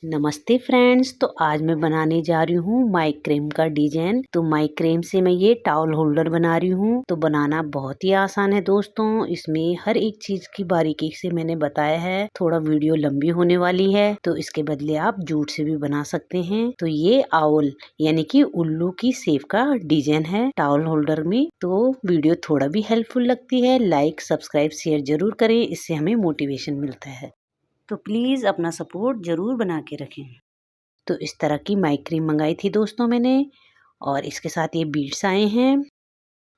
नमस्ते फ्रेंड्स। तो आज मैं बनाने जा रही हूँ माइक्रेम का डिजाइन। तो माइक्रेम से मैं ये टॉवल होल्डर बना रही हूँ। तो बनाना बहुत ही आसान है दोस्तों। इसमें हर एक चीज की बारीकी से मैंने बताया है। थोड़ा वीडियो लंबी होने वाली है तो इसके बदले आप जूट से भी बना सकते हैं। तो ये आउल यानी कि उल्लू की शेप का डिजाइन है टॉवल होल्डर में। तो वीडियो थोड़ा भी हेल्पफुल लगती है, लाइक सब्सक्राइब शेयर जरूर करें, इससे हमें मोटिवेशन मिलता है। तो प्लीज़ अपना सपोर्ट ज़रूर बना के रखें। तो इस तरह की माइक्रीम मंगाई थी दोस्तों मैंने, और इसके साथ ये बीड्स आए हैं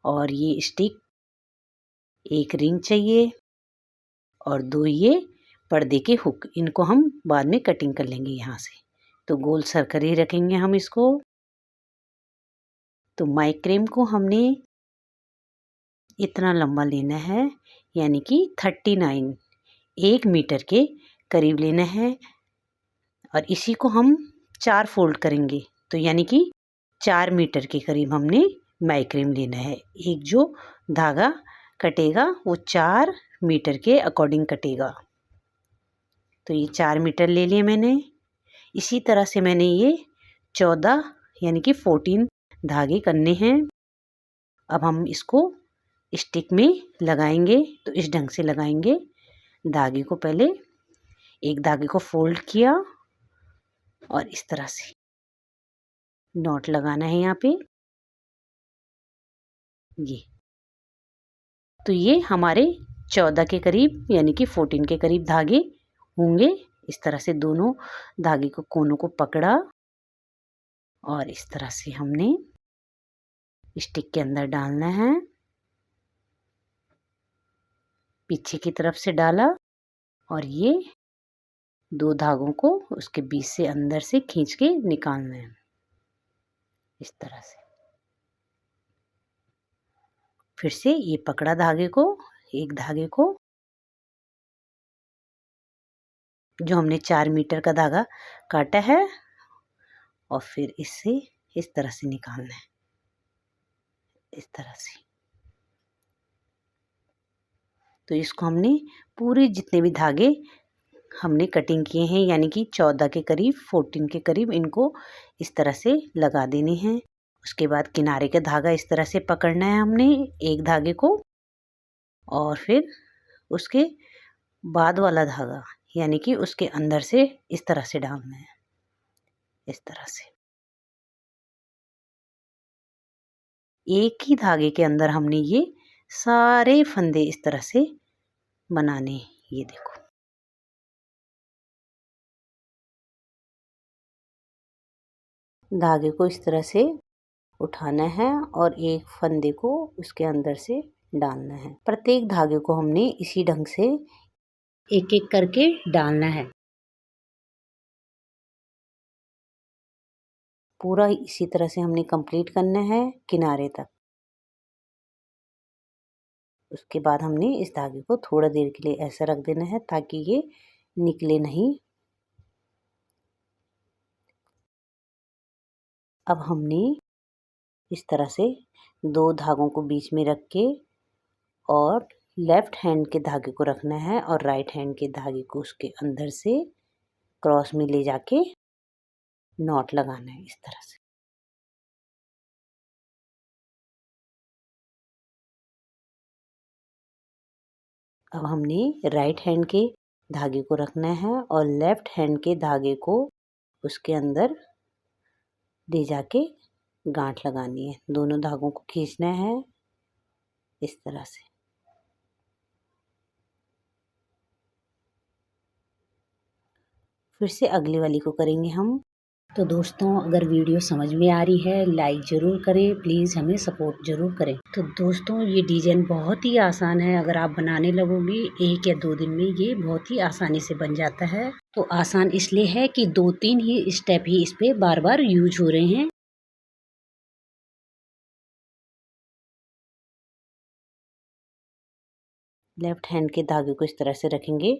और ये स्टिक, एक रिंग चाहिए और 2 ये पर्दे के हुक। इनको हम बाद में कटिंग कर लेंगे यहाँ से। तो गोल सर्कल ही रखेंगे हम इसको। तो माइक्रेम को हमने इतना लंबा लेना है, यानी कि 39 1 मीटर के करीब लेना है। और इसी को हम 4 फोल्ड करेंगे, तो यानी कि 4 मीटर के करीब हमने माइक्रेम लेना है। एक जो धागा कटेगा वो 4 मीटर के अकॉर्डिंग कटेगा। तो ये 4 मीटर ले लिए मैंने। इसी तरह से मैंने ये 14 यानी कि 14 धागे करने हैं। अब हम इसको स्टिक में लगाएंगे। तो इस ढंग से लगाएंगे। धागे को पहले एक धागे को फोल्ड किया और इस तरह से नॉट लगाना है यहाँ पे। ये तो ये हमारे 14 के करीब यानी कि 14 के करीब धागे होंगे। इस तरह से दोनों धागे को कोनों को पकड़ा और इस तरह से हमने स्टिक के अंदर डालना है। पीछे की तरफ से डाला और ये 2 धागों को उसके बीच से अंदर से खींच के निकालना है इस तरह से। फिर से ये पकड़ा धागे को, एक धागे को जो हमने 4 मीटर का धागा काटा है, और फिर इससे इस तरह से निकालना है, इस तरह से। तो इसको हमने पूरे जितने भी धागे हमने कटिंग किए हैं यानी कि 14 के करीब 14 के करीब, इनको इस तरह से लगा देने हैं। उसके बाद किनारे का धागा इस तरह से पकड़ना है हमने एक धागे को, और फिर उसके बाद वाला धागा यानी कि उसके अंदर से इस तरह से डालना है, इस तरह से। एक ही धागे के अंदर हमने ये सारे फंदे इस तरह से बनाने। ये देखो, धागे को इस तरह से उठाना है और एक फंदे को उसके अंदर से डालना है। प्रत्येक धागे को हमने इसी ढंग से एक एक करके डालना है। पूरा इसी तरह से हमने कंप्लीट करना है किनारे तक। उसके बाद हमने इस धागे को थोड़ा देर के लिए ऐसा रख देना है ताकि ये निकले नहीं। अब हमने इस तरह से 2 धागों को बीच में रख के और लेफ्ट हैंड के धागे को रखना है और राइट हैंड के धागे को उसके अंदर से क्रॉस में ले जाके नॉट लगाना है इस तरह से। अब हमने राइट हैंड के धागे को रखना है और लेफ्ट हैंड के धागे को उसके अंदर ले जाके गांठ लगानी है। दोनों धागों को खींचना है इस तरह से। फिर से अगली वाली को करेंगे हम। तो दोस्तों, अगर वीडियो समझ में आ रही है लाइक ज़रूर करें, प्लीज़ हमें सपोर्ट ज़रूर करें। तो दोस्तों, ये डिज़ाइन बहुत ही आसान है। अगर आप बनाने लगोगे 1 या 2 दिन में ये बहुत ही आसानी से बन जाता है। तो आसान इसलिए है कि 2-3 ही स्टेप ही इस पे बार बार यूज हो रहे हैं। लेफ्ट हैंड के धागे को इस तरह से रखेंगे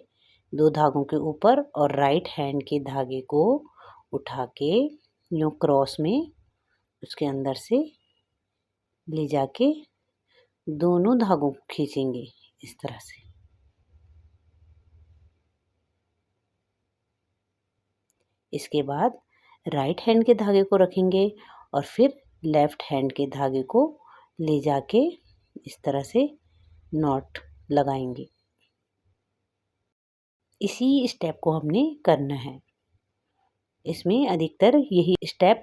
2 धागों के ऊपर, और राइट हैंड के धागे को उठा के यूँ क्रॉस में उसके अंदर से ले जाके दोनों धागों को खींचेंगे इस तरह से। इसके बाद राइट हैंड के धागे को रखेंगे और फिर लेफ्ट हैंड के धागे को ले जाके इस तरह से नॉट लगाएंगे। इसी स्टेप को हमने करना है। इसमें अधिकतर यही स्टेप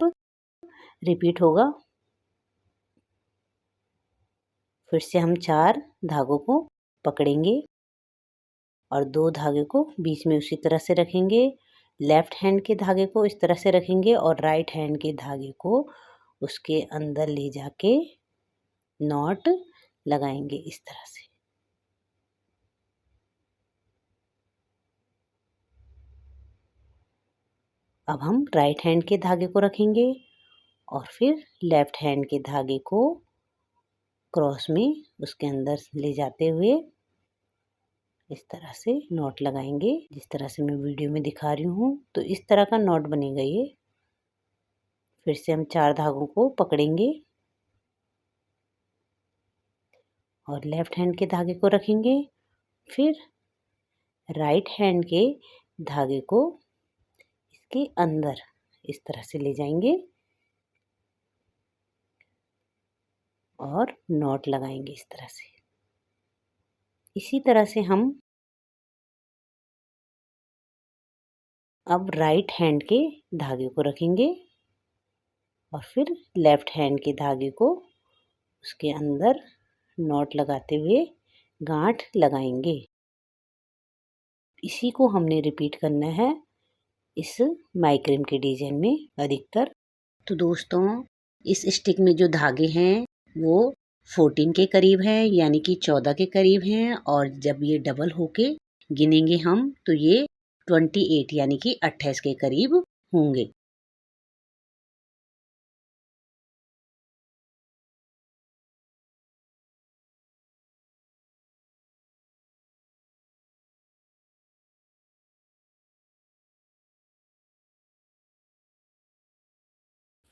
रिपीट होगा। फिर से हम 4 धागों को पकड़ेंगे और 2 धागे को बीच में उसी तरह से रखेंगे। लेफ्ट हैंड के धागे को इस तरह से रखेंगे और राइट हैंड के धागे को उसके अंदर ले जाके नॉट लगाएंगे इस तरह से। अब हम राइट हैंड के धागे को रखेंगे और फिर लेफ्ट हैंड के धागे को क्रॉस में उसके अंदर ले जाते हुए इस तरह से नॉट लगाएंगे। जिस तरह से मैं वीडियो में दिखा रही हूँ तो इस तरह का नॉट बनेगा ये। फिर से हम 4 धागों को पकड़ेंगे और लेफ्ट हैंड के धागे को रखेंगे। फिर राइट हैंड के धागे को इसके अंदर इस तरह से ले जाएंगे और नॉट लगाएंगे इस तरह से। इसी तरह से हम अब राइट हैंड के धागे को रखेंगे और फिर लेफ्ट हैंड के धागे को उसके अंदर नॉट लगाते हुए गांठ लगाएंगे। इसी को हमने रिपीट करना है इस माइक्रेम के डिजाइन में अधिकतर। तो दोस्तों इस स्टिक में जो धागे हैं वो 14 के करीब हैं, यानी कि 14 के करीब हैं, और जब ये डबल होके गिनेंगे हम तो ये 28 यानी कि 28 के करीब होंगे।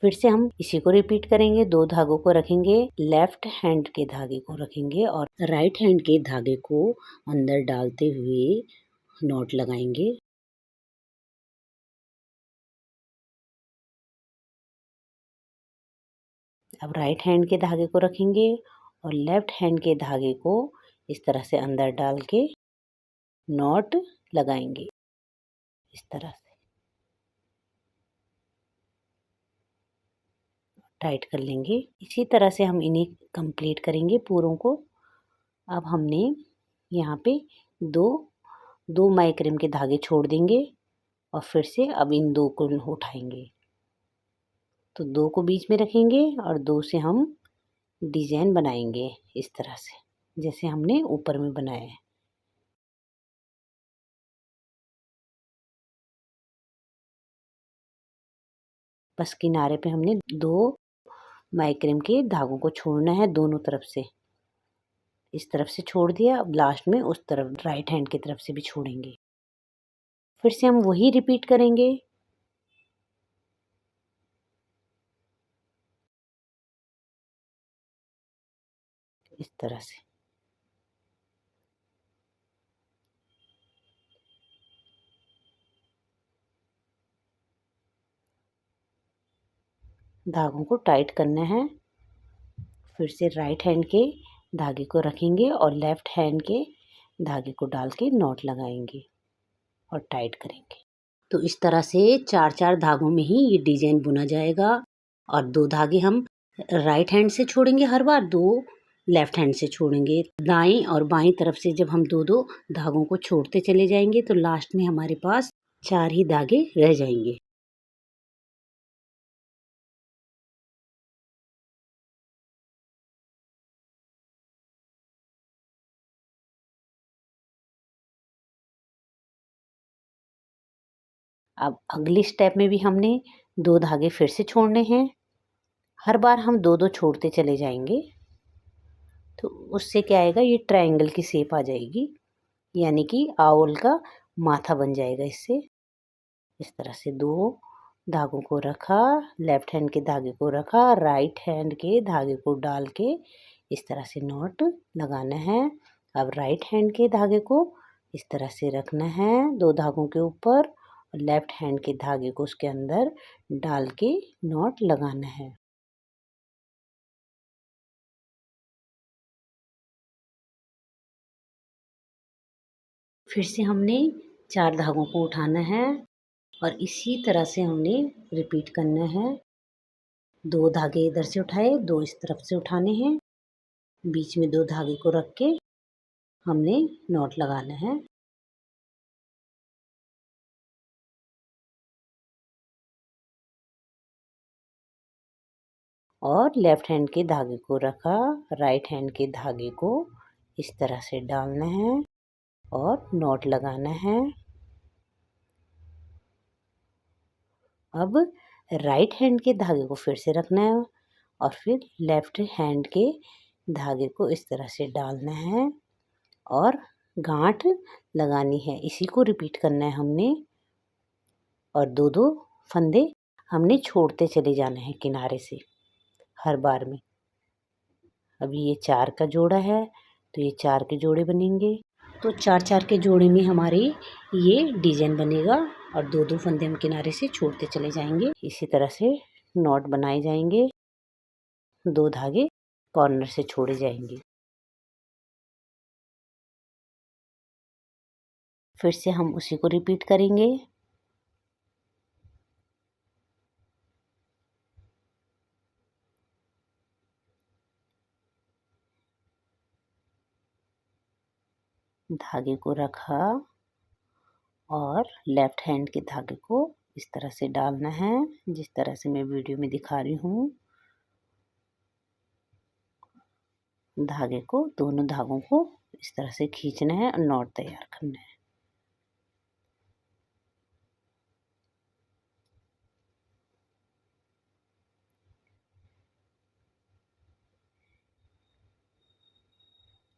फिर से हम इसी को रिपीट करेंगे। 2 धागों को रखेंगे, लेफ्ट हैंड के धागे को रखेंगे और राइट हैंड के धागे को अंदर डालते हुए नॉट लगाएंगे। अब राइट हैंड के धागे को रखेंगे और लेफ्ट हैंड के धागे को इस तरह से अंदर डाल के नॉट लगाएंगे इस तरह से, टाइट कर लेंगे। इसी तरह से हम इन्हें कंप्लीट करेंगे पूरों को। अब हमने यहाँ पे दो माइक्रेम के धागे छोड़ देंगे और फिर से अब इन 2 को उठाएंगे। तो 2 को बीच में रखेंगे और 2 से हम डिजाइन बनाएंगे इस तरह से जैसे हमने ऊपर में बनाया है। बस किनारे पे हमने 2 माइक्रेम के धागों को छोड़ना है दोनों तरफ से। इस तरफ से छोड़ दिया, अब लास्ट में उस तरफ राइट हैंड की तरफ से भी छोड़ेंगे। फिर से हम वही रिपीट करेंगे। इस तरह से धागों को टाइट करना है। फिर से राइट हैंड के धागे को रखेंगे और लेफ्ट हैंड के धागे को डाल के नॉट लगाएंगे और टाइट करेंगे। तो इस तरह से 4-4 धागों में ही ये डिजाइन बुना जाएगा। और 2 धागे हम राइट हैंड से छोड़ेंगे हर बार, 2 लेफ्ट हैंड से छोड़ेंगे। दाएं और बाएं तरफ से जब हम 2-2 धागों को छोड़ते चले जाएंगे तो लास्ट में हमारे पास 4 ही धागे रह जाएंगे। अब अगली स्टेप में भी हमने 2 धागे फिर से छोड़ने हैं। हर बार हम 2-2 छोड़ते चले जाएंगे तो उससे क्या आएगा, ये ट्रायंगल की शेप आ जाएगी, यानी कि आउल का माथा बन जाएगा इससे। इस तरह से 2 धागों को रखा, लेफ्ट हैंड के धागे को रखा, राइट हैंड के धागे को डाल के इस तरह से नॉट लगाना है। अब राइट हैंड के धागे को इस तरह से रखना है 2 धागों के ऊपर, लेफ्ट हैंड के धागे को उसके अंदर डाल के नॉट लगाना है। फिर से हमने 4 धागों को उठाना है और इसी तरह से हमने रिपीट करना है। 2 धागे इधर से उठाए, 2 इस तरफ से उठाने हैं, बीच में 2 धागे को रख के हमने नॉट लगाना है। और लेफ्ट हैंड के धागे को रखा, राइट हैंड के धागे को इस तरह से डालना है और नॉट लगाना है। अब राइट हैंड के धागे को फिर से रखना है और फिर लेफ्ट हैंड के धागे को इस तरह से डालना है और गांठ लगानी है। इसी को रिपीट करना है हमने और 2-2 फंदे हमने छोड़ते चले जाने हैं किनारे से हर बार में। अभी ये 4 का जोड़ा है तो ये 4 के जोड़े बनेंगे, तो 4-4 के जोड़े में हमारे ये डिजाइन बनेगा और 2-2 फंदे हम किनारे से छोड़ते चले जाएंगे। इसी तरह से नॉट बनाए जाएंगे, 2 धागे कॉर्नर से छोड़े जाएंगे। फिर से हम उसी को रिपीट करेंगे। धागे को रखा और लेफ्ट हैंड के धागे को इस तरह से डालना है, जिस तरह से मैं वीडियो में दिखा रही हूँ। धागे को, दोनों धागों को इस तरह से खींचना है और नॉट तैयार करना है।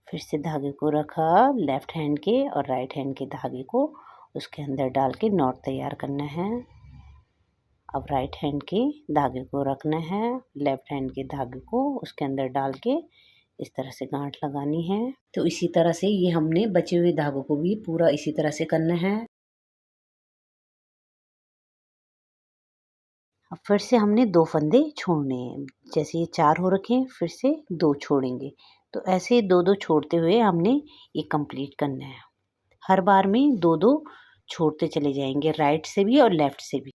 फिर से धागे को रखा, लेफ्ट हैंड के और राइट हैंड के धागे को उसके अंदर डाल के नॉट तैयार करना है। अब राइट हैंड के धागे को रखना है, लेफ्ट हैंड के धागे को उसके अंदर डाल के इस तरह से गांठ लगानी है। तो इसी तरह से ये हमने बचे हुए धागों को भी पूरा इसी तरह से करना है। अब फिर से हमने 2 फंदे छोड़ने हैं, जैसे ये 4 हो रखे हैं फिर से 2 छोड़ेंगे। तो ऐसे 2-2 छोड़ते हुए हमने ये कंप्लीट करना है। हर बार में 2-2 छोड़ते चले जाएंगे, राइट से भी और लेफ्ट से भी,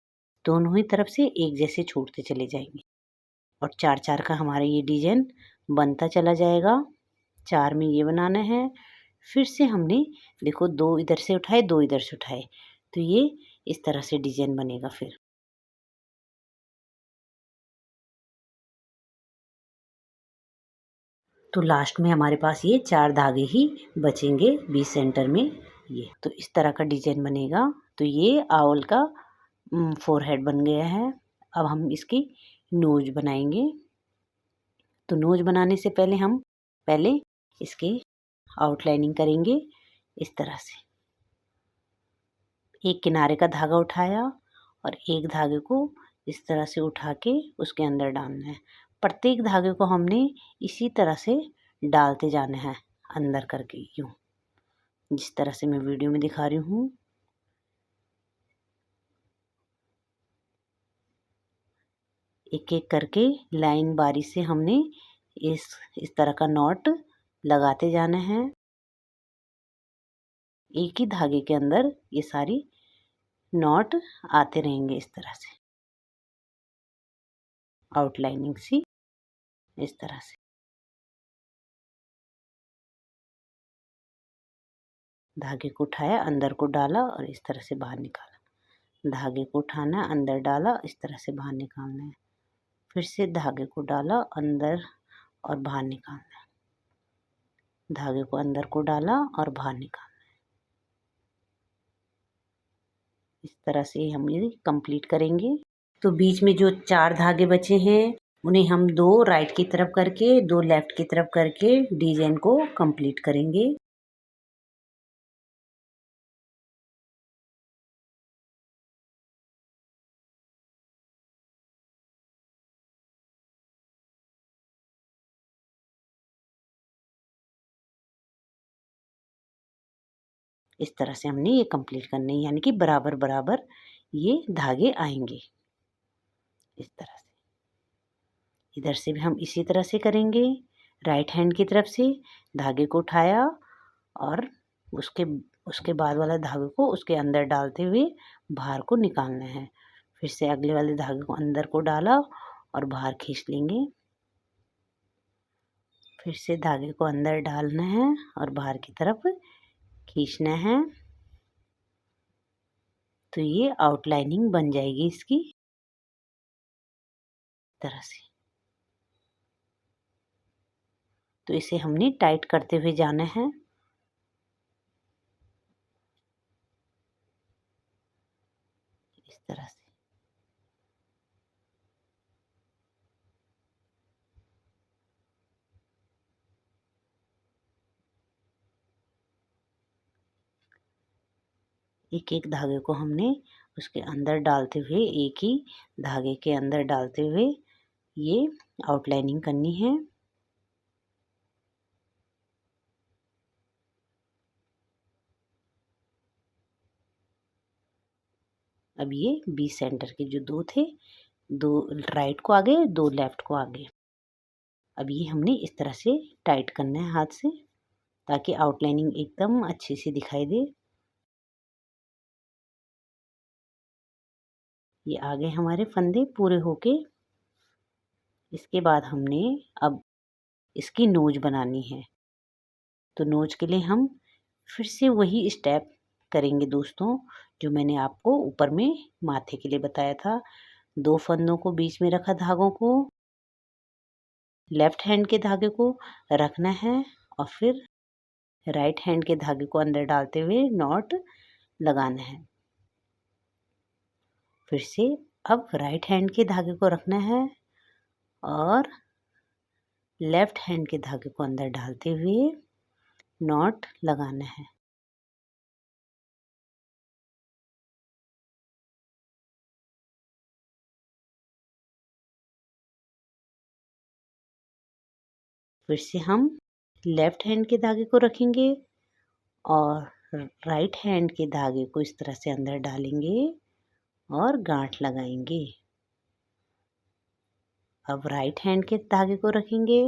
दोनों ही तरफ से एक जैसे छोड़ते चले जाएंगे और 4-4 का हमारा ये डिजाइन बनता चला जाएगा। 4 में ये बनाना है। फिर से हमने देखो 2 इधर से उठाए, 2 इधर से उठाए, तो ये इस तरह से डिजाइन बनेगा। फिर तो लास्ट में हमारे पास ये 4 धागे ही बचेंगे बीच सेंटर में। ये तो इस तरह का डिजाइन बनेगा। तो ये आउल का फोरहेड बन गया है। अब हम इसकी नोज बनाएंगे। तो नोज बनाने से पहले हम इसके आउटलाइनिंग करेंगे। इस तरह से एक किनारे का धागा उठाया और एक धागे को इस तरह से उठा के उसके अंदर डालना है। प्रत्येक धागे को हमने इसी तरह से डालते जाना है अंदर करके, यूं जिस तरह से मैं वीडियो में दिखा रही हूँ। एक एक करके लाइन बारी से हमने इस तरह का नॉट लगाते जाना है। एक ही धागे के अंदर ये सारी नॉट आते रहेंगे इस तरह से, आउटलाइनिंग सी इस तरह से। धागे को उठाया, अंदर को डाला और इस तरह से बाहर निकाला। धागे को उठाना, अंदर डाला, इस तरह से बाहर निकालना है। फिर से धागे को डाला, अंदर और बाहर निकालना है। धागे को अंदर को डाला और बाहर निकालना है। इस तरह से हम ये कंप्लीट करेंगे। तो बीच में जो 4 धागे बचे हैं उन्हें हम 2 राइट की तरफ करके 2 लेफ्ट की तरफ करके डिजाइन को कंप्लीट करेंगे। इस तरह से हमने ये कंप्लीट करने, यानी कि बराबर बराबर ये धागे आएंगे इस तरह से। इधर से भी हम इसी तरह से करेंगे। राइट हैंड की तरफ से धागे को उठाया और उसके उसके बाद वाला धागे को उसके अंदर डालते हुए बाहर को निकालना है। फिर से अगले वाले धागे को अंदर को डाला और बाहर खींच लेंगे। फिर से धागे को अंदर डालना है और बाहर की तरफ खींचना है। तो ये आउटलाइनिंग बन जाएगी इसकी तरह से। तो इसे हमने टाइट करते हुए जाना है। इस तरह से। एक एक धागे को हमने उसके अंदर डालते हुए, एक ही धागे के अंदर डालते हुए ये आउटलाइनिंग करनी है। अब ये बी सेंटर के जो दो थे, दो राइट को आगे, दो लेफ्ट को आगे। अब ये हमने इस तरह से टाइट करना है हाथ से, ताकि आउटलाइनिंग एकदम अच्छे से दिखाई दे। ये आगे हमारे फंदे पूरे होके, इसके बाद हमने अब इसकी नोज बनानी है। तो नोज के लिए हम फिर से वही स्टेप करेंगे दोस्तों, जो मैंने आपको ऊपर में माथे के लिए बताया था। दो फंदों को बीच में रखा, धागों को लेफ्ट हैंड के धागे को रखना है और फिर राइट हैंड के धागे को अंदर डालते हुए नॉट लगाना है। फिर से अब राइट हैंड के धागे को रखना है और लेफ्ट हैंड के धागे को अंदर डालते हुए नॉट लगाना है। फिर से हम लेफ्ट हैंड के धागे को रखेंगे और राइट हैंड के धागे को इस तरह से अंदर डालेंगे और गांठ लगाएंगे। अब राइट हैंड के धागे को रखेंगे,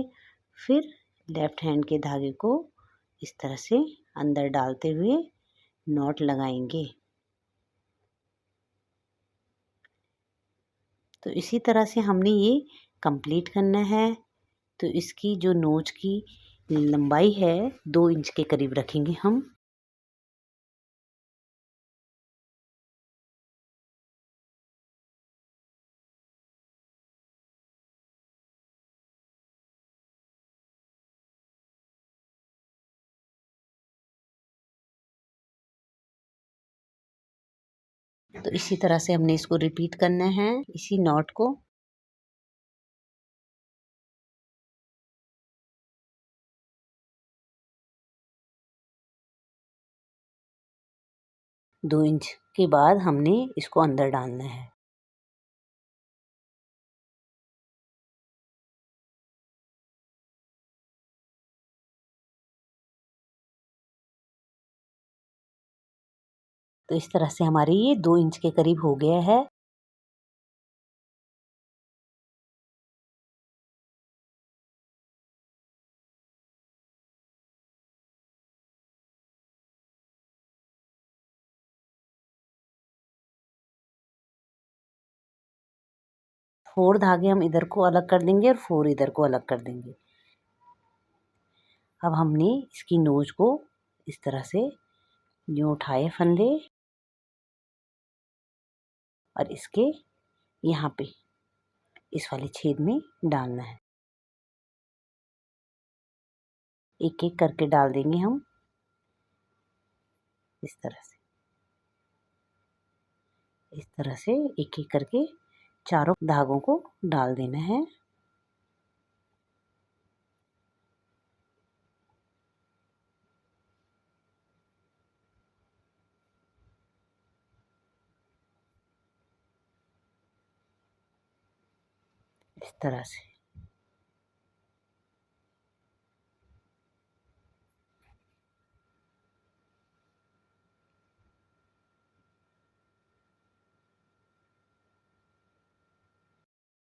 फिर लेफ्ट हैंड के धागे को इस तरह से अंदर डालते हुए नॉट लगाएंगे। तो इसी तरह से हमने ये कंप्लीट करना है। तो इसकी जो नोच की लंबाई है 2 इंच के करीब रखेंगे हम। तो इसी तरह से हमने इसको रिपीट करना है, इसी नॉट को। दो इंच के बाद हमने इसको अंदर डालना है। तो इस तरह से हमारे ये 2 इंच के करीब हो गया है। फोर धागे हम इधर को अलग कर देंगे और फोर इधर को अलग कर देंगे। अब हमने इसकी नोज को इस तरह से यूं उठाए फंदे और इसके यहाँ पे इस वाले छेद में डालना है। एक एक करके डाल देंगे हम इस तरह से। इस तरह से एक एक करके चारों धागों को डाल देना है। इस तरह से।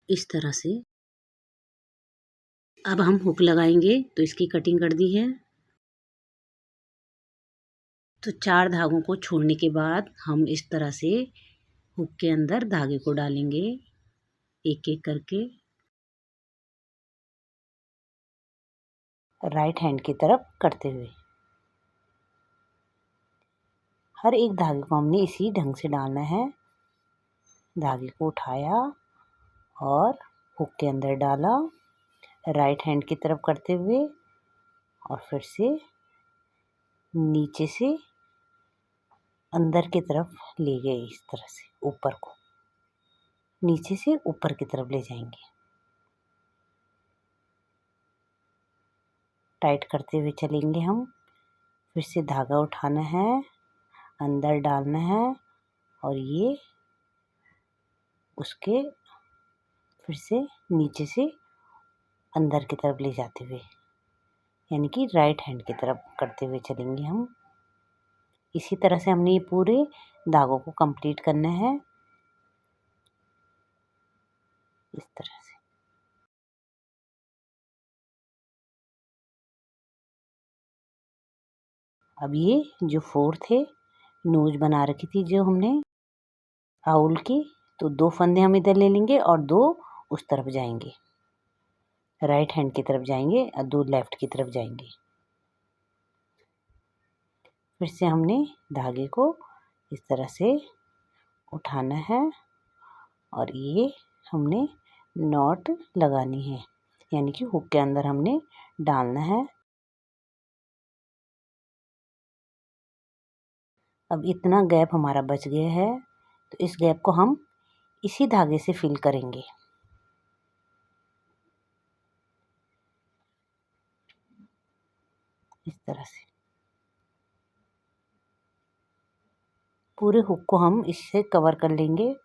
इस तरह से। अब हम हुक लगाएंगे, तो इसकी कटिंग कर दी है। तो 4 धागों को छोड़ने के बाद हम इस तरह से हुक के अंदर धागे को डालेंगे एक एक करके, राइट हैंड की तरफ करते हुए। हर एक धागे को हमने इसी ढंग से डालना है। धागे को उठाया और हुक के अंदर डाला, राइट हैंड की तरफ करते हुए, और फिर से नीचे से अंदर की तरफ ले गए। इस तरह से ऊपर को, नीचे से ऊपर की तरफ ले जाएंगे। टाइट करते हुए चलेंगे हम। फिर से धागा उठाना है, अंदर डालना है, और ये उसके फिर से नीचे से अंदर की तरफ ले जाते हुए, यानी कि राइट हैंड की तरफ करते हुए चलेंगे हम। इसी तरह से हमने ये पूरे धागों को कंप्लीट करना है, इस तरह से। अब ये जो 4th है, नोज बना रखी थी जो हमने आउल की, तो 2 फंदे हम इधर ले लेंगे और 2 उस तरफ जाएंगे, राइट हैंड की तरफ जाएंगे और 2 लेफ्ट की तरफ जाएंगे। फिर से हमने धागे को इस तरह से उठाना है और ये हमने नॉट लगानी है, यानी कि हुक के अंदर हमने डालना है। अब इतना गैप हमारा बच गया है, तो इस गैप को हम इसी धागे से फिल करेंगे। इस तरह से पूरे हुक को हम इससे कवर कर लेंगे।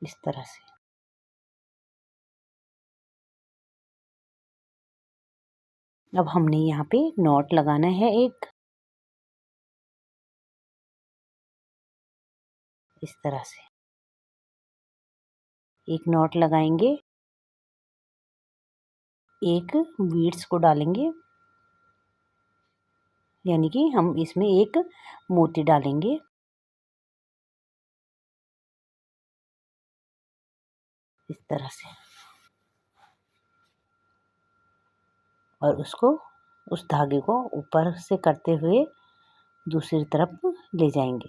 इस तरह से अब हमने यहाँ पे नॉट लगाना है एक, इस तरह से एक नॉट लगाएंगे, एक बीड्स को डालेंगे, यानी कि हम इसमें एक मोती डालेंगे। इस तरह से, और उसको उस धागे को ऊपर से करते हुए दूसरी तरफ ले जाएंगे।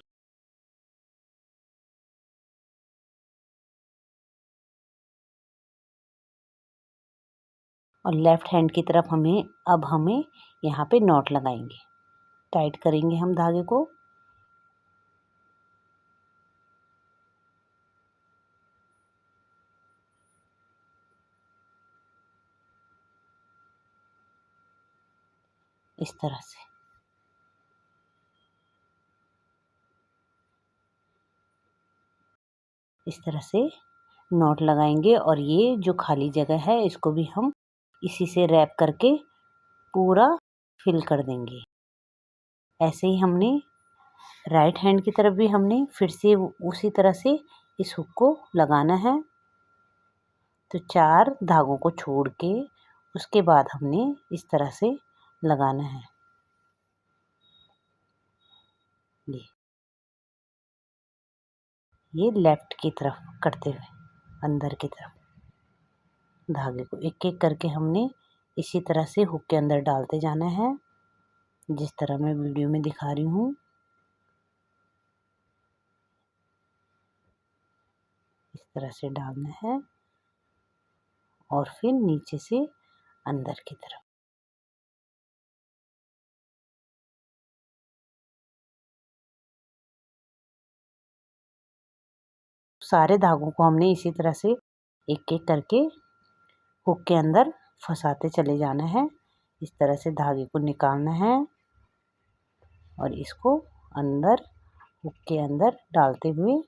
और लेफ्ट हैंड की तरफ हमें यहाँ पे नॉट लगाएंगे, टाइट करेंगे हम धागे को। इस तरह से नॉट लगाएंगे, और ये जो खाली जगह है इसको भी हम इसी से रैप करके पूरा फिल कर देंगे। ऐसे ही हमने राइट हैंड की तरफ भी हमने फिर से उसी तरह से इस हुक को लगाना है। तो 4 धागों को छोड़ के उसके बाद हमने इस तरह से लगाना है। ये लेफ्ट की तरफ करते हुए अंदर की तरफ धागे को एक एक करके हमने इसी तरह से हुक के अंदर डालते जाना है, जिस तरह मैं वीडियो में दिखा रही हूँ। इस तरह से डालना है और फिर नीचे से अंदर की तरफ। सारे धागों को हमने इसी तरह से एक एक करके हुक के अंदर फंसाते चले जाना है। इस तरह से धागे को निकालना है और इसको अंदर हुक के अंदर डालते हुए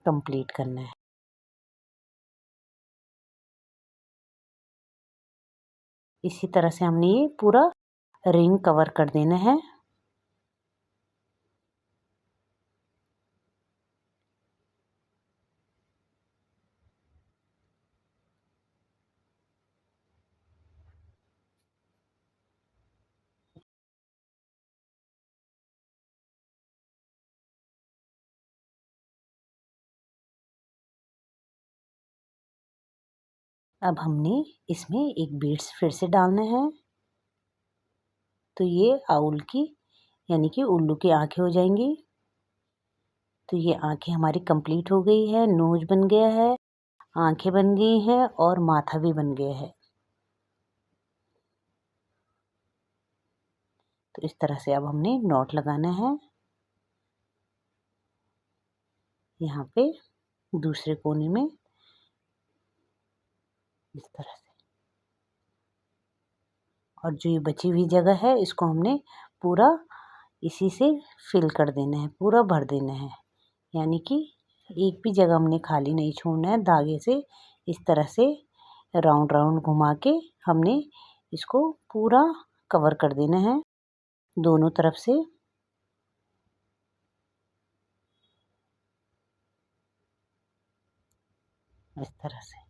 कंप्लीट करना है। इसी तरह से हमने ये पूरा रिंग कवर कर देना है। अब हमने इसमें एक बीड्स फिर से डालना है। तो ये आउल की यानी कि उल्लू की आंखें हो जाएंगी। तो ये आंखें हमारी कंप्लीट हो गई है, नोज बन गया है, आंखें बन गई हैं और माथा भी बन गया है। तो इस तरह से अब हमने नॉट लगाना है यहाँ पे दूसरे कोने में, इस तरह से। और जो ये बची हुई जगह है इसको हमने पूरा इसी से फिल कर देना है, पूरा भर देना है। यानी कि एक भी जगह हमने खाली नहीं छोड़ना है। धागे से इस तरह से राउंड राउंड घुमा के हमने इसको पूरा कवर कर देना है दोनों तरफ से। इस तरह से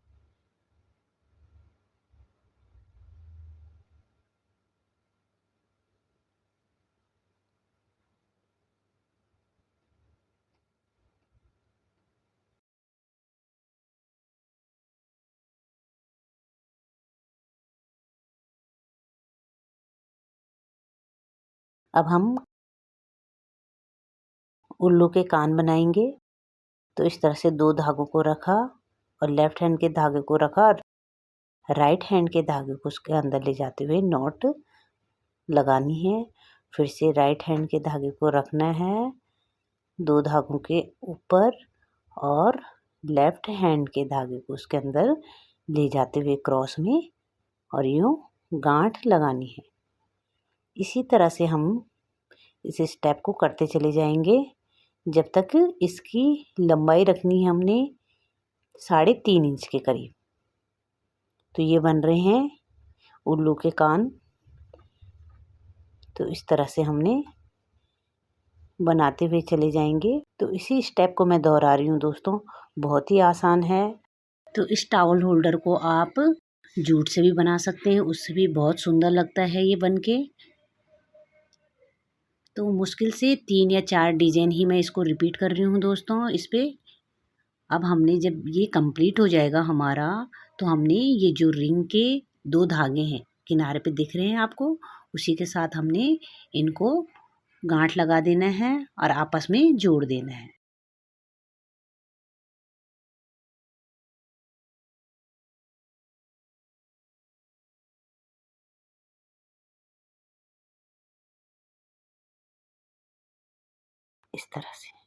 अब हम उल्लू के कान बनाएंगे। तो इस तरह से दो धागों को रखा और लेफ्ट हैंड के धागे को रखा और राइट हैंड के धागे को उसके अंदर ले जाते हुए नॉट लगानी है। फिर से राइट हैंड के धागे को रखना है दो धागों के ऊपर और लेफ्ट हैंड के धागे को उसके अंदर ले जाते हुए क्रॉस में और यूं गांठ लगानी है। इसी तरह से हम इस स्टेप को करते चले जाएंगे जब तक इसकी लंबाई रखनी है हमने 3.5 इंच के करीब। तो ये बन रहे हैं उल्लू के कान। तो इस तरह से हमने बनाते हुए चले जाएंगे। तो इसी स्टेप को मैं दोहरा रही हूँ दोस्तों, बहुत ही आसान है। तो इस टॉवल होल्डर को आप जूट से भी बना सकते हैं, उससे भी बहुत सुंदर लगता है ये बनके। तो मुश्किल से 3 या 4 डिजाइन ही मैं इसको रिपीट कर रही हूँ दोस्तों इस पे। अब हमने जब ये कंप्लीट हो जाएगा हमारा, तो हमने ये जो रिंग के 2 धागे हैं किनारे पे दिख रहे हैं आपको, उसी के साथ हमने इनको गांठ लगा देना है और आपस में जोड़ देना है। इस तरह से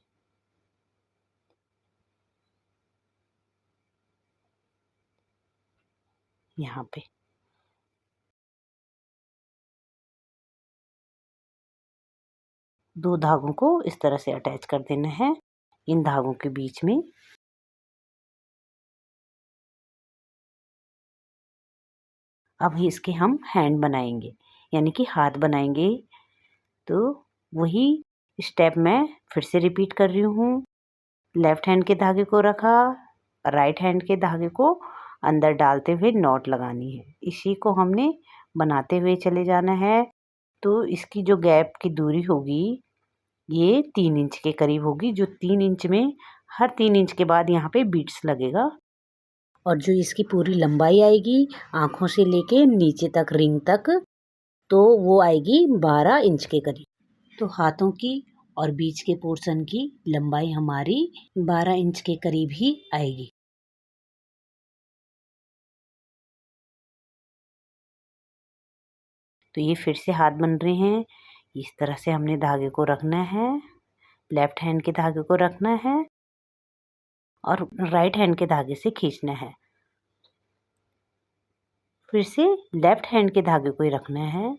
यहाँ पे दो धागों को इस तरह से अटैच कर देना है इन धागों के बीच में। अब इसके हम हैंड बनाएंगे यानी कि हाथ बनाएंगे। तो वही स्टेप मैं फिर से रिपीट कर रही हूँ। लेफ्ट हैंड के धागे को रखा, राइट हैंड के धागे को अंदर डालते हुए नॉट लगानी है। इसी को हमने बनाते हुए चले जाना है। तो इसकी जो गैप की दूरी होगी ये 3 इंच के करीब होगी। जो 3 इंच में हर 3 इंच के बाद यहाँ पे बीट्स लगेगा। और जो इसकी पूरी लंबाई आएगी आँखों से लेके नीचे तक रिंग तक, तो वो आएगी 12 इंच के करीब। तो हाथों की और बीच के पोर्शन की लंबाई हमारी 12 इंच के करीब ही आएगी। तो ये फिर से हाथ बन रहे हैं। इस तरह से हमने धागे को रखना है, लेफ्ट हैंड के धागे को रखना है और राइट हैंड के धागे से खींचना है। फिर से लेफ्ट हैंड के धागे को ही रखना है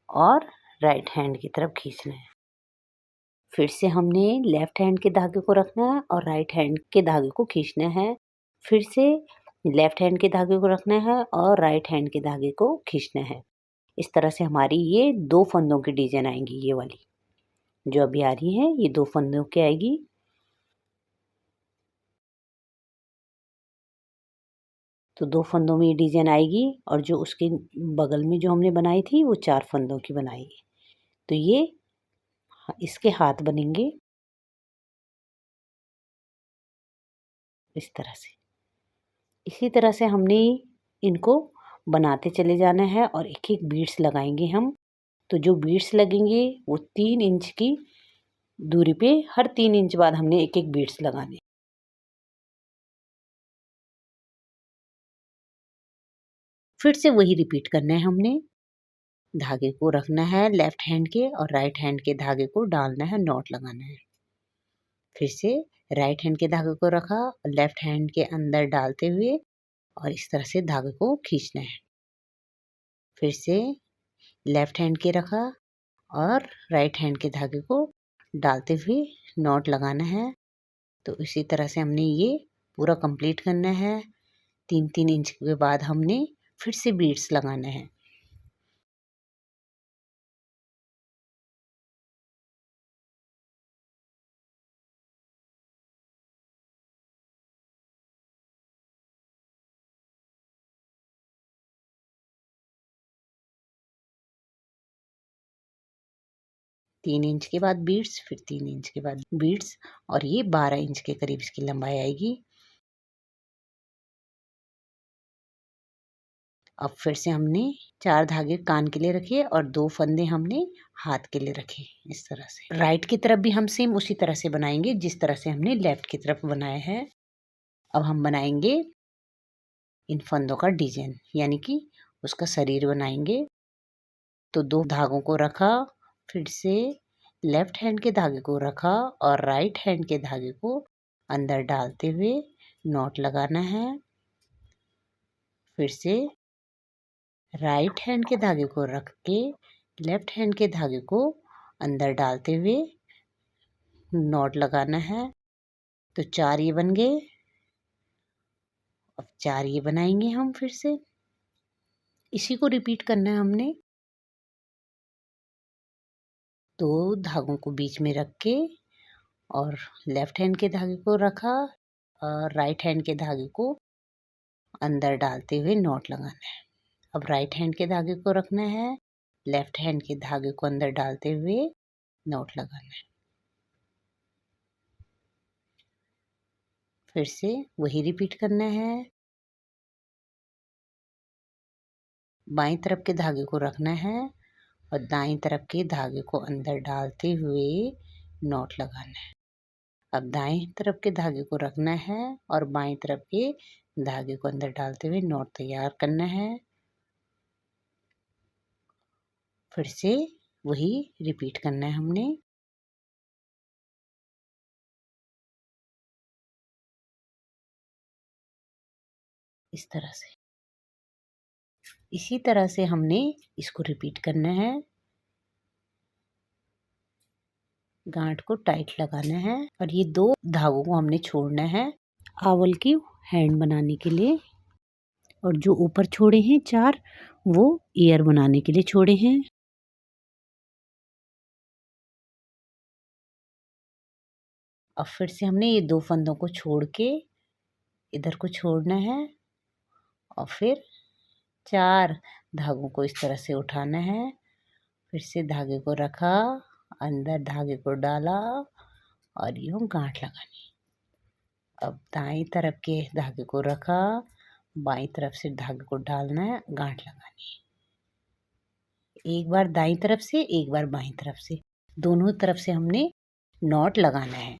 और राइट हैंड की तरफ खींचना है। फिर से हमने लेफ्ट हैंड के धागे को रखना है और राइट हैंड के धागे को खींचना है। फिर से लेफ्ट हैंड के धागे को रखना है और राइट हैंड के धागे को खींचना है। इस तरह से हमारी ये 2 फंदों की डिजाइन आएंगी। ये वाली जो अभी आ रही है ये 2 फंदों की आएगी। तो 2 फंदों में ये डिजाइन आएगी और जो उसके बगल में जो हमने बनाई थी वो 4 फंदों की बनाएगी। तो ये इसके हाथ बनेंगे इस तरह से। इसी तरह से हमने इनको बनाते चले जाना है और एक एक बीड्स लगाएंगे हम। तो जो बीड्स लगेंगे वो 3 इंच की दूरी पे हर 3 इंच बाद हमने एक एक बीड्स लगाने। फिर से वही रिपीट करना है हमने। धागे को रखना है लेफ्ट हैंड के और राइट हैंड के धागे को डालना है, नॉट लगाना है। फिर से राइट हैंड के धागे को रखा और लेफ्ट हैंड के अंदर डालते हुए और इस तरह से धागे को खींचना है। फिर से लेफ्ट हैंड के रखा और राइट हैंड के धागे को डालते हुए नॉट लगाना है। तो इसी तरह से हमने ये पूरा कंप्लीट करना है। 3-3 इंच के बाद हमने फिर से बीड्स लगाना है। तीन इंच के बाद बीड्स, फिर 3 इंच के बाद बीड्स और ये 12 इंच के करीब इसकी लंबाई आएगी। अब फिर से हमने 4 धागे कान के लिए रखे और 2 फंदे हमने हाथ के लिए रखे। इस तरह से राइट की तरफ भी हम सेम उसी तरह से बनाएंगे जिस तरह से हमने लेफ्ट की तरफ बनाया है। अब हम बनाएंगे इन फंदों का डिजाइन, यानी कि उसका शरीर बनाएंगे। तो 2 धागों को रखा, फिर से लेफ्ट हैंड के धागे को रखा और राइट हैंड के धागे को अंदर डालते हुए नॉट लगाना है। फिर से राइट हैंड के धागे को रख के लेफ्ट हैंड के धागे को अंदर डालते हुए नॉट लगाना है। तो 4 ये बन गए। अब 4 ये बनाएंगे हम। फिर से इसी को रिपीट करना है हमने। 2 धागों को बीच में रख के और लेफ्ट हैंड के धागे को रखा और राइट हैंड के धागे को अंदर डालते हुए नॉट लगाना है। अब राइट हैंड के धागे को रखना है, लेफ्ट हैंड के धागे को अंदर डालते हुए नॉट लगाना है। फिर से वही रिपीट करना है। बाईं तरफ के धागे को रखना है और दाईं तरफ के धागे को अंदर डालते हुए नॉट लगाना है। अब दाईं तरफ के धागे को रखना है और बाईं तरफ के धागे को अंदर डालते हुए नॉट तैयार करना है। फिर से वही रिपीट करना है हमने। इस तरह से, इसी तरह से हमने इसको रिपीट करना है। गांठ को टाइट लगाना है और ये 2 धागों को हमने छोड़ना है आवल की हैंड बनाने के लिए। और जो ऊपर छोड़े हैं 4 वो ईयर बनाने के लिए छोड़े हैं। अब फिर से हमने ये 2 फंदों को छोड़ के इधर को छोड़ना है और फिर 4 धागों को इस तरह से उठाना है। फिर से धागे को रखा, अंदर धागे को डाला और यूं गांठ लगानी। अब दाईं तरफ के धागे को रखा, बाईं तरफ से धागे को डालना है, गांठ लगानी। एक बार दाईं तरफ से, एक बार बाईं तरफ से, दोनों तरफ से हमने नॉट लगाना है।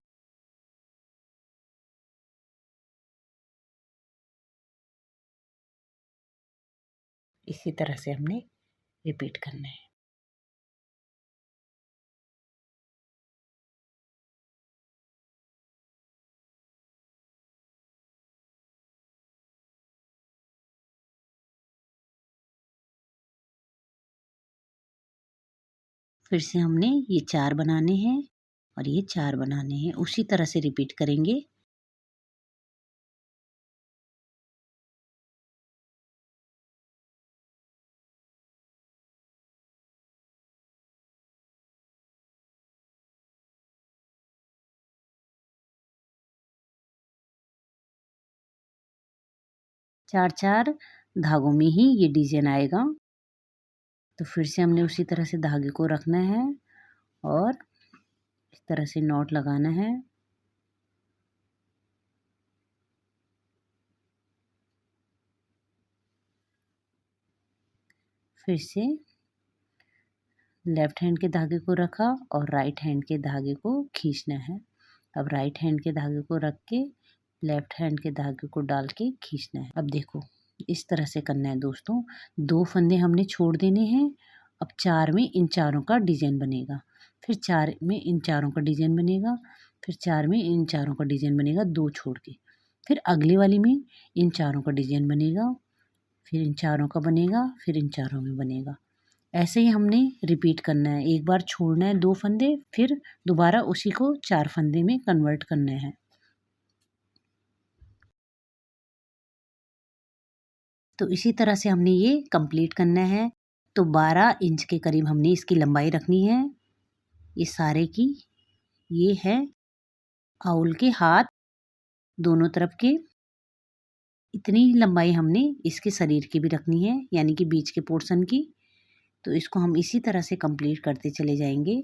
इसी तरह से हमने रिपीट करना है। फिर से हमने ये 4 बनाने हैं और ये 4 बनाने हैं, उसी तरह से रिपीट करेंगे। चार चार धागों में ही ये डिजाइन आएगा। तो फिर से हमने उसी तरह से धागे को रखना है और इस तरह से नॉट लगाना है। फिर से लेफ्ट हैंड के धागे को रखा और राइट हैंड के धागे को खींचना है। अब राइट हैंड के धागे को रख के लेफ्ट हैंड के धागे को डाल के खींचना है। अब देखो इस तरह से करना है दोस्तों। 2 फंदे हमने छोड़ देने हैं। अब 4 में इन चारों का डिजाइन बनेगा, फिर 4 में इन चारों का डिजाइन बनेगा, फिर 4 में इन चारों का डिजाइन बनेगा 2 छोड़ के, फिर अगली वाली में इन चारों का डिजाइन बनेगा, फिर इन चारों का बनेगा, फिर इन चारों में बनेगा। ऐसे ही हमने रिपीट करना है। एक बार छोड़ना है 2 फंदे, फिर दोबारा उसी को 4 फंदे में कन्वर्ट करना है। तो इसी तरह से हमने ये कंप्लीट करना है। तो 12 इंच के करीब हमने इसकी लंबाई रखनी है। ये सारे की ये है आउल के हाथ दोनों तरफ के। इतनी लंबाई हमने इसके शरीर की भी रखनी है, यानी कि बीच के पोर्शन की। तो इसको हम इसी तरह से कंप्लीट करते चले जाएंगे।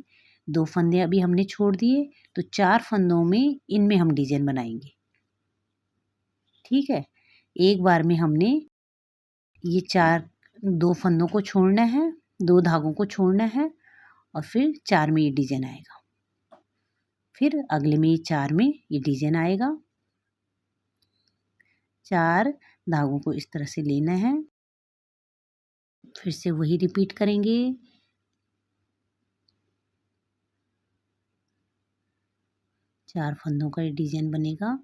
2 फंदे अभी हमने छोड़ दिए, तो 4 फंदों में इनमें हम डिजाइन बनाएंगे। ठीक है, एक बार में हमने ये 2 फंदों को छोड़ना है, 2 धागों को छोड़ना है और फिर 4 में ये डिजाइन आएगा। फिर अगले में ये 4 में ये डिजाइन आएगा। 4 धागों को इस तरह से लेना है, फिर से वही रिपीट करेंगे। 4 फंदों का ये डिजाइन बनेगा।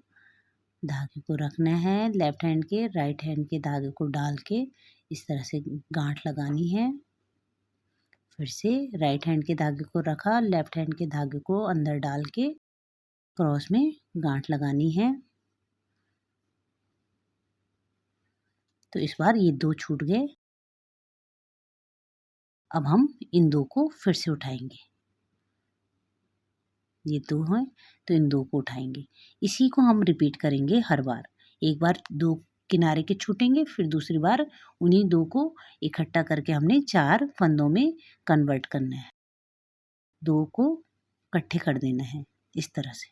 धागे को रखना है लेफ्ट हैंड के राइट हैंड के धागे को डाल के इस तरह से गांठ लगानी है। फिर से राइट हैंड के धागे को रखा, लेफ्ट हैंड के धागे को अंदर डाल के क्रॉस में गांठ लगानी है। तो इस बार ये 2 छूट गए। अब हम इन 2 को फिर से उठाएंगे। ये 2 हैं तो इन 2 को उठाएंगे। इसी को हम रिपीट करेंगे हर बार। एक बार 2 किनारे के छूटेंगे, फिर दूसरी बार उन्हीं 2 को इकट्ठा करके हमने 4 फंदों में कन्वर्ट करना है। 2 को इकट्ठे कर देना है इस तरह से।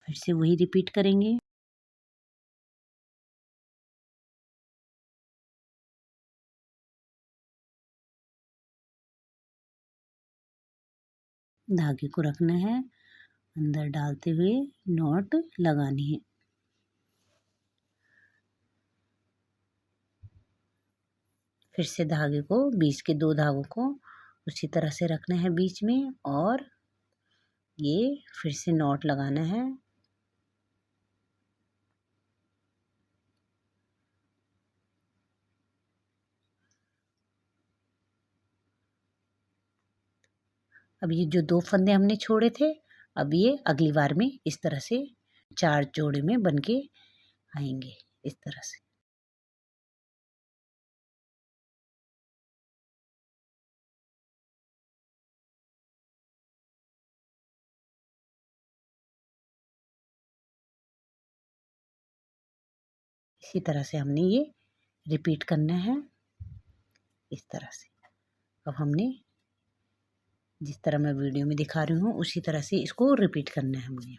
फिर से वही रिपीट करेंगे। धागे को रखना है, अंदर डालते हुए नॉट लगानी है। फिर से धागे को बीच के 2 धागों को उसी तरह से रखना है बीच में और ये फिर से नॉट लगाना है। अब ये जो 2 फंदे हमने छोड़े थे, अब ये अगली बार में इस तरह से 4 जोड़े में बन के आएंगे इस तरह से। इसी तरह से हमने ये रिपीट करना है इस तरह से। अब हमने जिस तरह मैं वीडियो में दिखा रही हूँ उसी तरह से इसको रिपीट करना है हमने।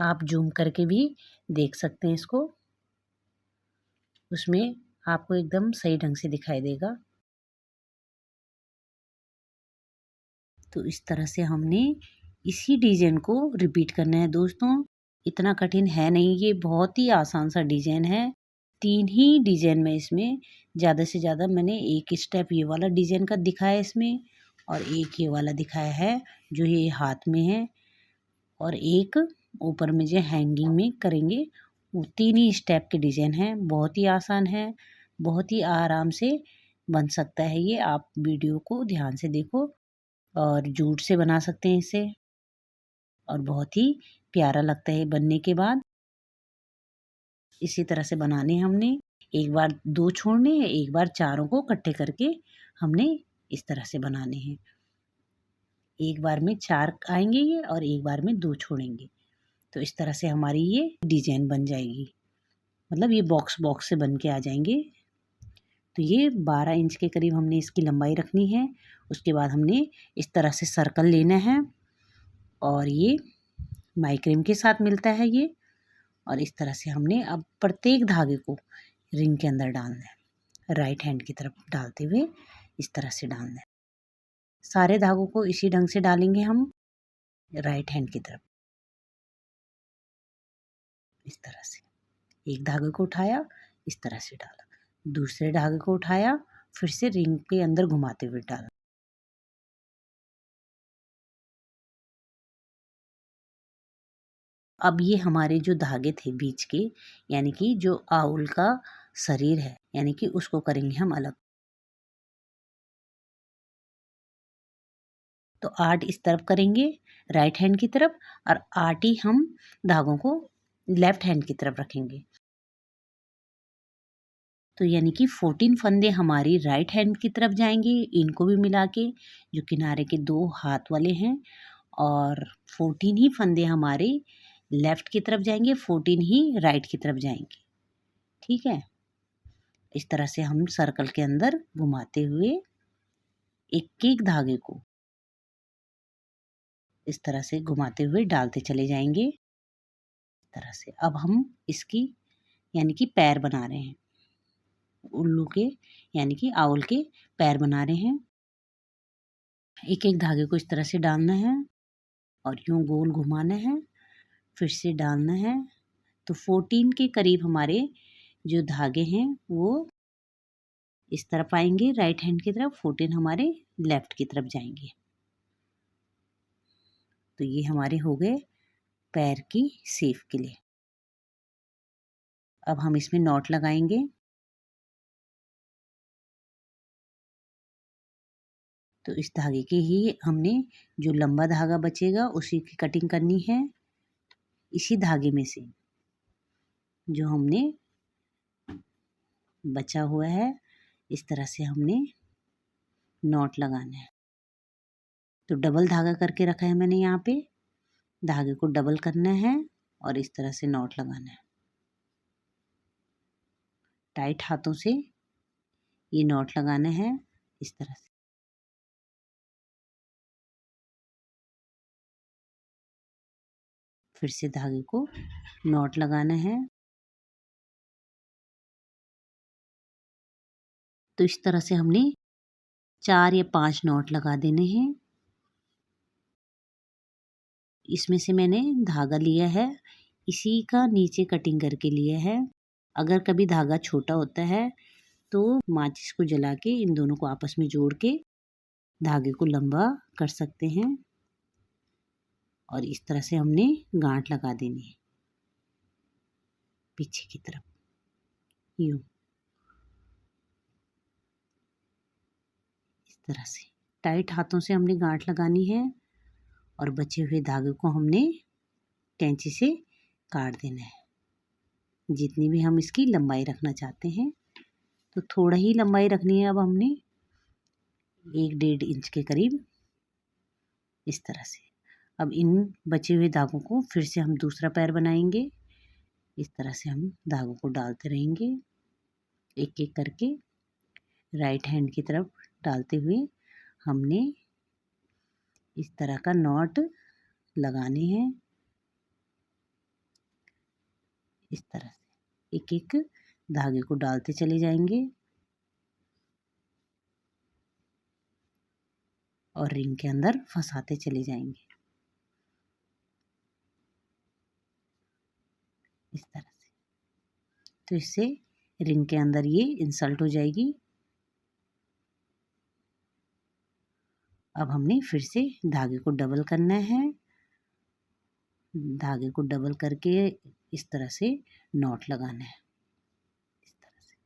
आप जूम करके भी देख सकते हैं इसको, उसमें आपको एकदम सही ढंग से दिखाई देगा। तो इस तरह से हमने इसी डिजाइन को रिपीट करना है दोस्तों। इतना कठिन है नहीं, ये बहुत ही आसान सा डिजाइन है। 3 ही डिजाइन में इसमें ज़्यादा से ज़्यादा मैंने एक स्टेप ये वाला डिजाइन का दिखाया इसमें, और एक ये वाला दिखाया है जो ये हाथ में है, और एक ऊपर में जो हैंगिंग में करेंगे। वो 3 ही स्टेप के डिजाइन है। बहुत ही आसान है, बहुत ही आराम से बन सकता है ये। आप वीडियो को ध्यान से देखो, और जूट से बना सकते हैं इसे, और बहुत ही प्यारा लगता है बनने के बाद। इसी तरह से बनाने हमने, एक बार 2 छोड़ने हैं, एक बार चारों को इकट्ठे करके हमने इस तरह से बनाने हैं। एक बार में 4 आएंगे ये, और एक बार में 2 छोड़ेंगे। तो इस तरह से हमारी ये डिजाइन बन जाएगी, मतलब ये बॉक्स बॉक्स से बन के आ जाएंगे। तो ये 12 इंच के करीब हमने इसकी लंबाई रखनी है। उसके बाद हमने इस तरह से सर्कल लेना है, और ये माइक्रेम के साथ मिलता है ये। और इस तरह से हमने अब प्रत्येक धागे को रिंग के अंदर डालना है, राइट हैंड की तरफ डालते हुए इस तरह से डालना है। सारे धागों को इसी ढंग से डालेंगे हम, राइट हैंड की तरफ इस तरह से। एक धागे को उठाया, इस तरह से डाला, दूसरे धागे को उठाया, फिर से रिंग के अंदर घुमाते हुए डाला। अब ये हमारे जो धागे थे बीच के, यानी कि जो आउल का शरीर है, यानी कि उसको करेंगे हम अलग। तो 8 इस तरफ करेंगे राइट हैंड की तरफ, और 8 ही हम धागों को लेफ्ट हैंड की तरफ रखेंगे। तो यानी कि 14 फंदे हमारी राइट हैंड की तरफ जाएंगे, इनको भी मिला के, जो किनारे के 2 हाथ वाले हैं। और 14 ही फंदे हमारे लेफ्ट की तरफ जाएंगे, 14 ही राइट की तरफ जाएंगे। ठीक है, इस तरह से हम सर्कल के अंदर घुमाते हुए एक एक धागे को इस तरह से घुमाते हुए डालते चले जाएंगे। इस तरह से अब हम इसकी यानी कि पैर बना रहे हैं, उल्लू के यानी कि आउल के पैर बना रहे हैं। एक एक धागे को इस तरह से डालना है, और यूं गोल घुमाना है, फिर से डालना है। तो 14 के करीब हमारे जो धागे हैं वो इस तरफ आएंगे राइट हैंड की तरफ, 14 हमारे लेफ्ट की तरफ जाएंगे। तो ये हमारे हो गए पैर की शेप के लिए। अब हम इसमें नॉट लगाएंगे। तो इस धागे की ही हमने जो लंबा धागा बचेगा उसी की कटिंग करनी है। इसी धागे में से जो हमने बचा हुआ है, इस तरह से हमने नॉट लगाना है। तो डबल धागा करके रखा है मैंने यहाँ पे, धागे को डबल करना है और इस तरह से नॉट लगाना है। टाइट हाथों से ये नॉट लगाना है इस तरह से। फिर से धागे को नॉट लगाना है। तो इस तरह से हमने 4 या 5 नॉट लगा देने हैं। इसमें से मैंने धागा लिया है, इसी का नीचे कटिंग करके लिया है। अगर कभी धागा छोटा होता है तो माचिस को जला के इन दोनों को आपस में जोड़ के धागे को लंबा कर सकते हैं। और इस तरह से हमने गांठ लगा देनी है पीछे की तरफ, यूं इस तरह से टाइट हाथों से हमने गांठ लगानी है। और बचे हुए धागे को हमने कैंची से काट देना है, जितनी भी हम इसकी लंबाई रखना चाहते हैं। तो थोड़ा ही लंबाई रखनी है अब हमने, 1-1.5 इंच के करीब इस तरह से। अब इन बचे हुए धागों को फिर से हम दूसरा पैर बनाएंगे। इस तरह से हम धागों को डालते रहेंगे एक एक करके, राइट हैंड की तरफ डालते हुए हमने इस तरह का नॉट लगाने हैं। इस तरह से एक एक धागे को डालते चले जाएंगे और रिंग के अंदर फंसाते चले जाएंगे इस तरह से। तो इससे रिंग के अंदर ये इंसर्ट हो जाएगी। अब हमने फिर से धागे को डबल करना है। धागे को डबल करके इस तरह से नॉट लगाना है, इस तरह से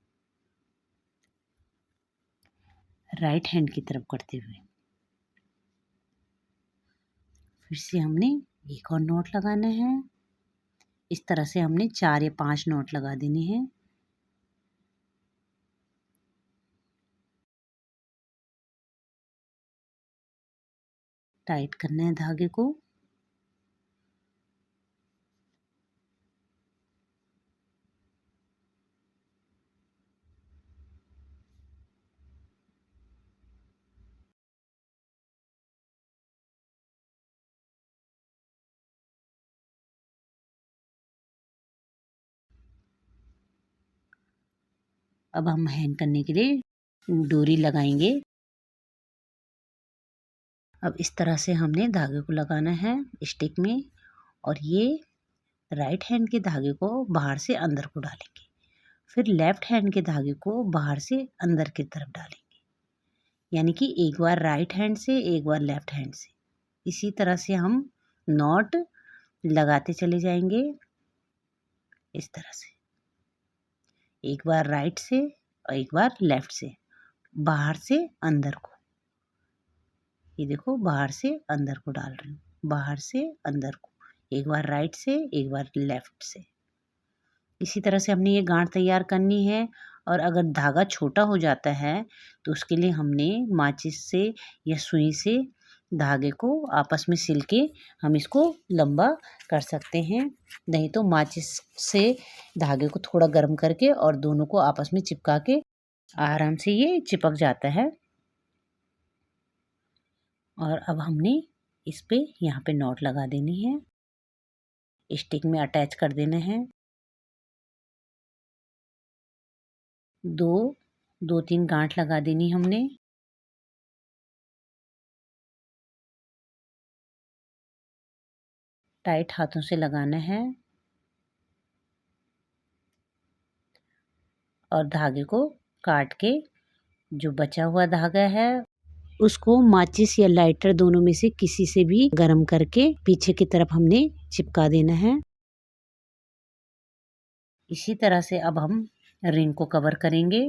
राइट हैंड की तरफ करते हुए। फिर से हमने एक और नॉट लगाना है। इस तरह से हमने 4 या 5 नॉट लगा देने हैं। टाइट करना है धागे को। अब हम हैंग करने के लिए डोरी लगाएंगे। अब इस तरह से हमने धागे को लगाना है स्टिक में, और ये राइट हैंड के धागे को बाहर से अंदर को डालेंगे। फिर लेफ्ट हैंड के धागे को बाहर से अंदर की तरफ डालेंगे, यानी कि एक बार राइट हैंड से एक बार लेफ्ट हैंड से। इसी तरह से हम नॉट लगाते चले जाएंगे, इस तरह से एक बार राइट से और एक बार लेफ्ट से, बाहर से अंदर को। ये देखो बाहर से अंदर को डाल रही हूँ, बाहर से अंदर को, एक बार राइट से एक बार लेफ्ट से। इसी तरह से हमने ये गांठ तैयार करनी है। और अगर धागा छोटा हो जाता है तो उसके लिए हमने माचिस से या सुई से धागे को आपस में सिल के हम इसको लंबा कर सकते हैं। नहीं तो माचिस से धागे को थोड़ा गर्म करके और दोनों को आपस में चिपका के आराम से ये चिपक जाता है। और अब हमने इस पे यहाँ पे नॉट लगा देनी है, स्टिक में अटैच कर देना है। दो तीन गांठ लगा देनी हमने। टाइट हाथों से लगाना है और धागे को काट के जो बचा हुआ धागा है उसको माचिस या लाइटर दोनों में से किसी से भी गर्म करके पीछे की तरफ हमने चिपका देना है। इसी तरह से अब हम रिंग को कवर करेंगे।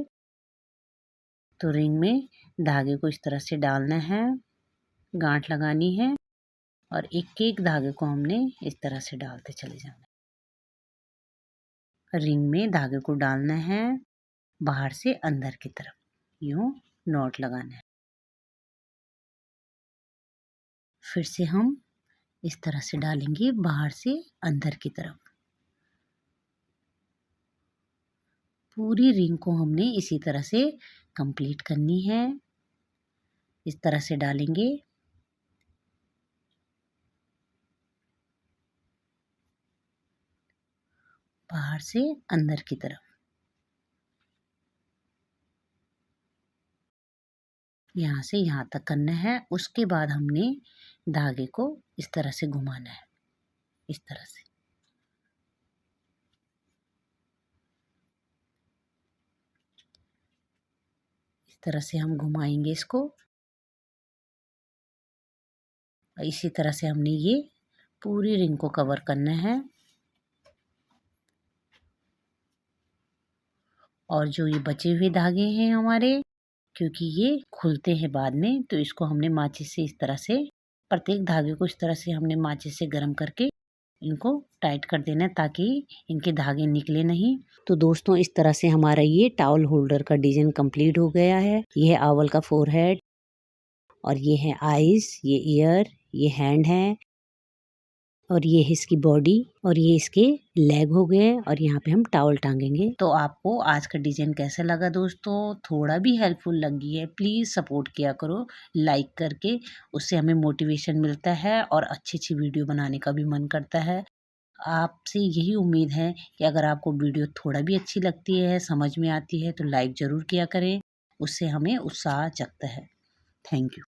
तो रिंग में धागे को इस तरह से डालना है, गांठ लगानी है और एक एक धागे को हमने इस तरह से डालते चले जाना। रिंग में धागे को डालना है बाहर से अंदर की तरफ, यूं नॉट लगाना है। फिर से हम इस तरह से डालेंगे बाहर से अंदर की तरफ। पूरी रिंग को हमने इसी तरह से कंप्लीट करनी है। इस तरह से डालेंगे। बाहर से अंदर की तरफ। यहाँ से यहाँ तक करना है। उसके बाद हमने धागे को इस तरह से घुमाना है, इस तरह से। इस तरह से हम घुमाएंगे इसको। इसी तरह से हमने ये पूरी रिंग को कवर करना है। और जो ये बचे हुए धागे हैं हमारे, क्योंकि ये खुलते हैं बाद में, तो इसको हमने माचिस से इस तरह से, प्रत्येक धागे को इस तरह से हमने माचिस से गर्म करके इनको टाइट कर देना है ताकि इनके धागे निकले नहीं। तो दोस्तों इस तरह से हमारा ये टॉवल होल्डर का डिजाइन कंप्लीट हो गया है। ये है ओवल का फोरहेड और ये है आईज, ये ईयर, ये हैंड है और ये है इसकी बॉडी और ये इसके लेग हो गए और यहाँ पे हम टॉवल टांगेंगे। तो आपको आज का डिजाइन कैसा लगा दोस्तों? थोड़ा भी हेल्पफुल लगी है प्लीज़ सपोर्ट किया करो लाइक करके, उससे हमें मोटिवेशन मिलता है और अच्छी अच्छी वीडियो बनाने का भी मन करता है। आपसे यही उम्मीद है कि अगर आपको वीडियो थोड़ा भी अच्छी लगती है, समझ में आती है, तो लाइक ज़रूर किया करें, उससे हमें उत्साह जगता है। Thank you.